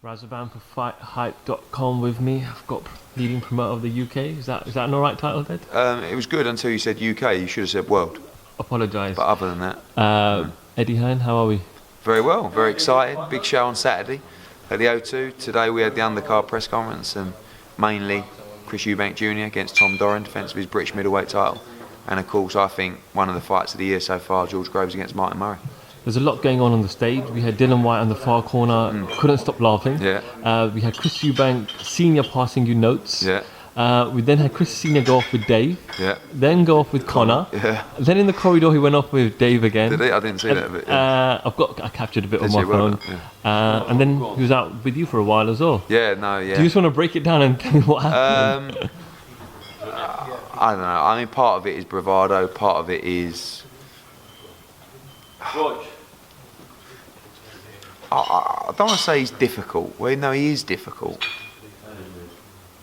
Razavan for FightHype.com with me. I've got leading promoter of the UK. Is that an alright title, Ed? It was good until you said UK. You should have said world. Apologise. But other than that, Eddie Hearn, how are we? Very well, very excited. Big show on Saturday at the O2. Today we had the undercard press conference and mainly Chris Eubank Jr against Tom Doran, defence of his British middleweight title. And of course, I think one of the fights of the year so far, George Groves against Martin Murray. There's a lot going on the stage. We had Dylan White on the far corner, couldn't stop laughing. Yeah. We had Chris Eubank Sr passing you notes. Yeah. We then had Chris Sr go off with Dave. Yeah. Then go off with Connor. Yeah. Then in the corridor he went off with Dave again. Did he? I didn't see that bit. Yeah. I captured a bit on Did my you? Well phone. done, yeah. And then he was out with you for a while as well. Yeah, no, yeah. Do you just want to break it down and tell me what happened? I don't know. I mean, part of it is bravado, part of it is... I don't want to say he's difficult. Well, no, he is difficult.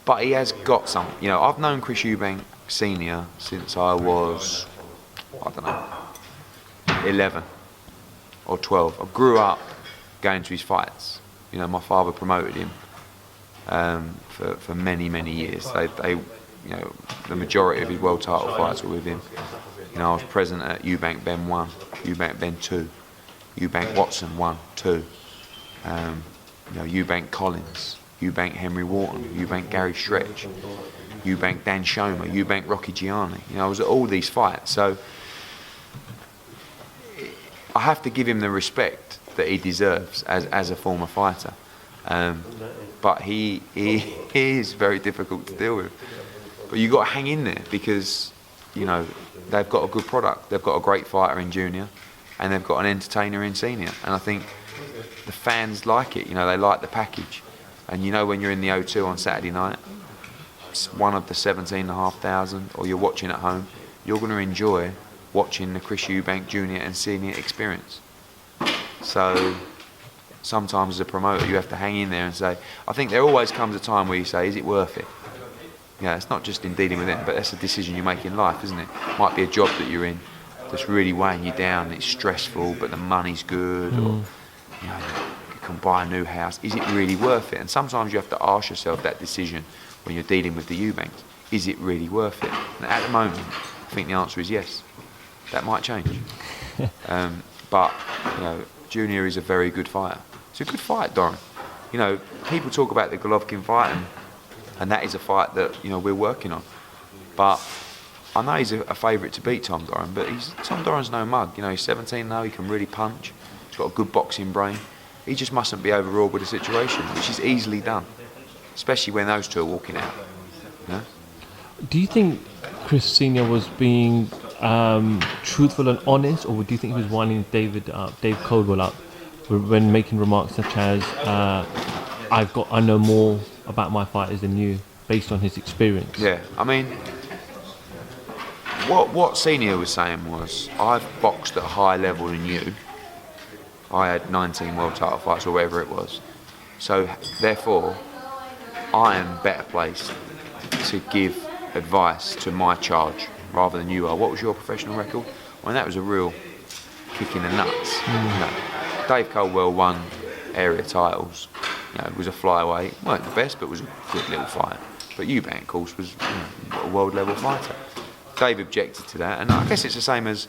But he has got some. You know, I've known Chris Eubank Sr since I was, I don't know, 11 or 12. I grew up going to his fights. You know, my father promoted him for many, many years. They, you know, the majority of his world title fights were with him. You know, I was present at Eubank Ben 1, Eubank Ben 2. Eubank Watson 1, 2, you know, Eubank Collins, Eubank Henry Wharton, Eubank Gary Stretch, Eubank Dan Shoma, Eubank Rocky Gianni. You know, I was at all these fights, so I have to give him the respect that he deserves as a former fighter. But he is very difficult to deal with. But you've got to hang in there because, you know, they've got a good product. They've got a great fighter in junior. And they've got an entertainer in senior, and I think the fans like it. You know, they like the package. And you know, when you're in the O2 on Saturday night, it's one of the 17,500, or you're watching at home, you're going to enjoy watching the Chris Eubank Jr and senior experience. So sometimes as a promoter, you have to hang in there and say, I think there always comes a time where you say, is it worth it? Yeah, it's not just in dealing with it, but that's a decision you make in life, isn't it? Might be a job that you're in that's really weighing you down, it's stressful, but the money's good, or you know, you can buy a new house. Is it really worth it? And sometimes you have to ask yourself that decision when you're dealing with the Eubanks. Is it really worth it? And at the moment, I think the answer is yes. That might change. But you know, Junior is a very good fighter. It's a good fight, Doran. You know, people talk about the Golovkin fight, and that is a fight that, you know, we're working on. But I know he's a favourite to beat Tom Doran, but Tom Doran's no mug. You know, he's 17 now, he can really punch. He's got a good boxing brain. He just mustn't be overawed with the situation, which is easily done, especially when those two are walking out. You know? Do you think Chris Sr was being truthful and honest, or do you think he was winding Dave Coldwell up when making remarks such as, I know more about my fighters than you, based on his experience? Yeah, I mean, What Senior was saying was, I've boxed at a higher level than you. I had 19 world title fights or whatever it was. So therefore, I am better placed to give advice to my charge rather than you are. What was your professional record? I mean, that was a real kick in the nuts. You know, Dave Coldwell won area titles. You know, was a flyweight. Weren't the best, but was a good little fight. But Eubank, of course, was, you know, a world level fighter. Dave objected to that, and I guess it's the same as,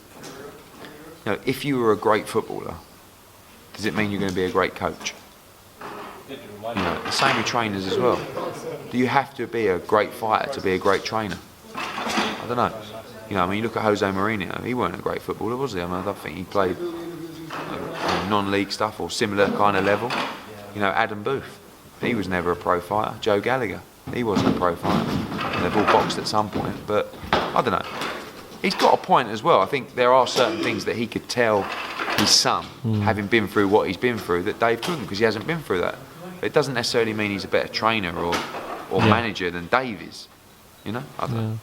you know, if you were a great footballer, does it mean you're going to be a great coach? You know, the same with trainers as well. Do you have to be a great fighter to be a great trainer? I don't know. You know, I mean, you look at Jose Mourinho, he weren't a great footballer, was he? I mean, I don't think he played non-league stuff or similar kind of level. You know, Adam Booth, he was never a pro fighter. Joe Gallagher, he wasn't a pro fighter. And they've all boxed at some point, but I don't know. He's got a point as well. I think there are certain things that he could tell his son, having been through what he's been through, that Dave couldn't, because he hasn't been through that. But it doesn't necessarily mean he's a better trainer or manager than Dave is. You know? I don't know.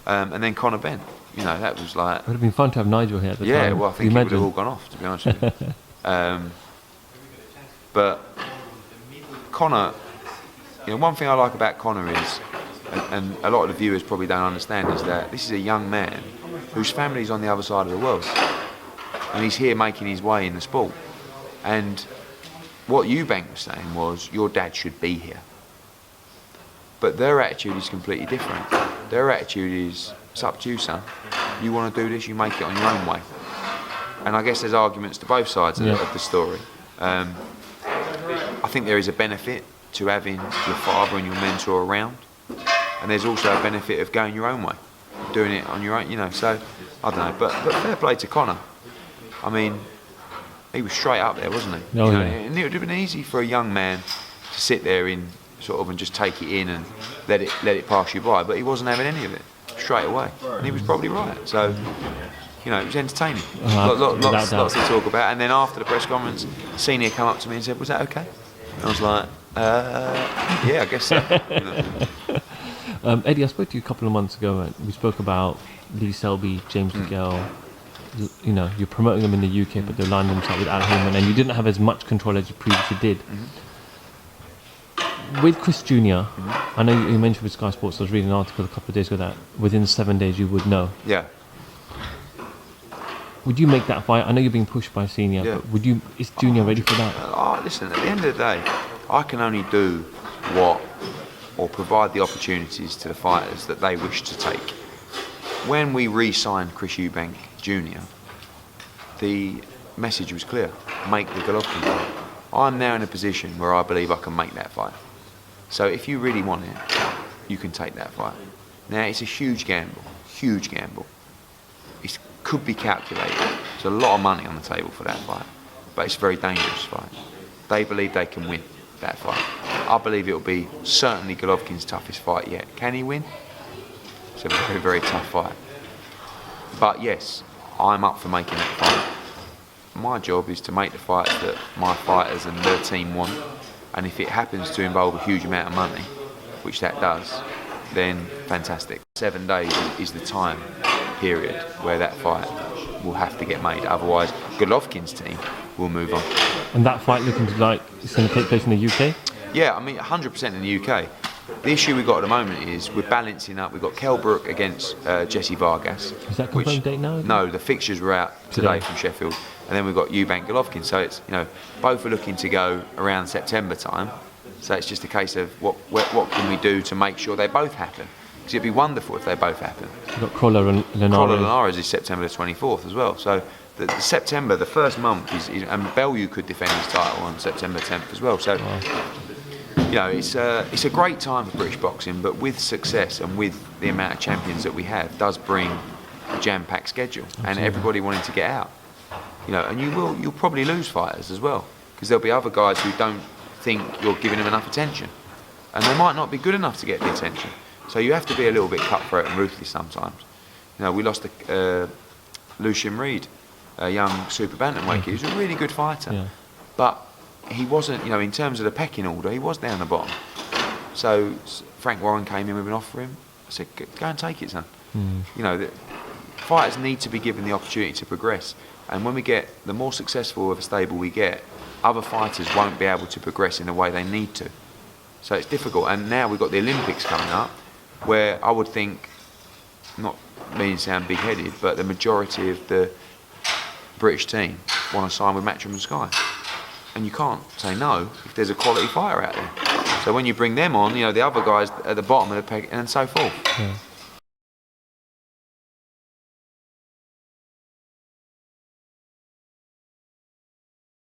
And then Conor Benn, you know, that was like... It would have been fun to have Nigel here at the time. Yeah, well, I think he would have all gone off, to be honest with you. But Conor, you know, one thing I like about Conor is, and a lot of the viewers probably don't understand, is that this is a young man whose family's on the other side of the world, and he's here making his way in the sport. And what Eubank was saying was, your dad should be here. But their attitude is completely different. Their attitude is, it's up to you, son. You want to do this, you make it on your own way. And I guess there's arguments to both sides of the story. I think there is a benefit to having your father and your mentor around. And there's also a benefit of going your own way, doing it on your own, you know. So, I don't know. But fair play to Conor. I mean, he was straight up there, wasn't he? Oh, you know, yeah. and it would have been easy for a young man to sit there in sort of and just take it in and let it pass you by. But he wasn't having any of it straight away. And he was probably right. So, you know, it was entertaining. Lots to talk about. And then after the press conference, Senior came up to me and said, "Was that okay?" And I was like, yeah, I guess so. You know. Eddie, I spoke to you a couple of months ago, and we spoke about Lee Selby, James Miguel. You know, you're promoting them in the UK, but they're lining themselves with Al Heyman, and you didn't have as much control as you previously did. With Chris Jr., I know you mentioned with Sky Sports, I was reading an article a couple of days ago that within 7 days you would know. Yeah. Would you make that fight? I know you're being pushed by Senior, Yeah. but is Junior ready for that? Listen, at the end of the day, I can only do what, or provide the opportunities to the fighters that they wish to take. When we re-signed Chris Eubank Jr., the message was clear: make the Golovkin fight. I'm now in a position where I believe I can make that fight. So if you really want it, you can take that fight. Now, it's a huge gamble, huge gamble. It could be calculated. There's a lot of money on the table for that fight, but it's a very dangerous fight. They believe they can win that fight. I believe it will be certainly Golovkin's toughest fight yet. Can he win? It's a very, very tough fight. But yes, I'm up for making that fight. My job is to make the fights that my fighters and their team want, and if it happens to involve a huge amount of money, which that does, then fantastic. 7 days is the time period where that fight will have to get made, otherwise Golovkin's team will move on. And that fight looking like it's going to take place in the UK? Yeah, I mean 100% in the UK. The issue we've got at the moment is we're balancing up. We've got Kell Brook against Jesse Vargas. Is that confirmed date now? No, the fixtures were out today from Sheffield. And then we've got Eubank Golovkin. So it's, you know, both are looking to go around September time. So it's just a case of what can we do to make sure they both happen. Because it'd be wonderful if they both happen. You've got Crawler and Linares. Crawler Linares is September the 24th as well. So the September, the first month, and Bellew could defend his title on September 10th as well. So, you know, it's a great time for British boxing, but with success and with the amount of champions that we have, does bring a jam-packed schedule. Absolutely. And everybody wanting to get out. You know, and you'll probably lose fighters as well, because there'll be other guys who don't think you're giving them enough attention, and they might not be good enough to get the attention. So you have to be a little bit cutthroat and ruthless sometimes. You know, we lost Lucian Reed, a young super bantamweight. He was a really good fighter, but he wasn't. You know, in terms of the pecking order, he was down the bottom. So Frank Warren came in with an offer for him. I said, "Go and take it, son." You know, fighters need to be given the opportunity to progress. And when we get, the more successful of a stable we get, other fighters won't be able to progress in the way they need to. So it's difficult. And now we've got the Olympics coming up, where I would think, not meaning to sound big-headed, but the majority of the British team want to sign with Matchroom and Sky. And you can't say no if there's a quality fighter out there. So when you bring them on, you know, the other guys at the bottom of the peg, and so forth.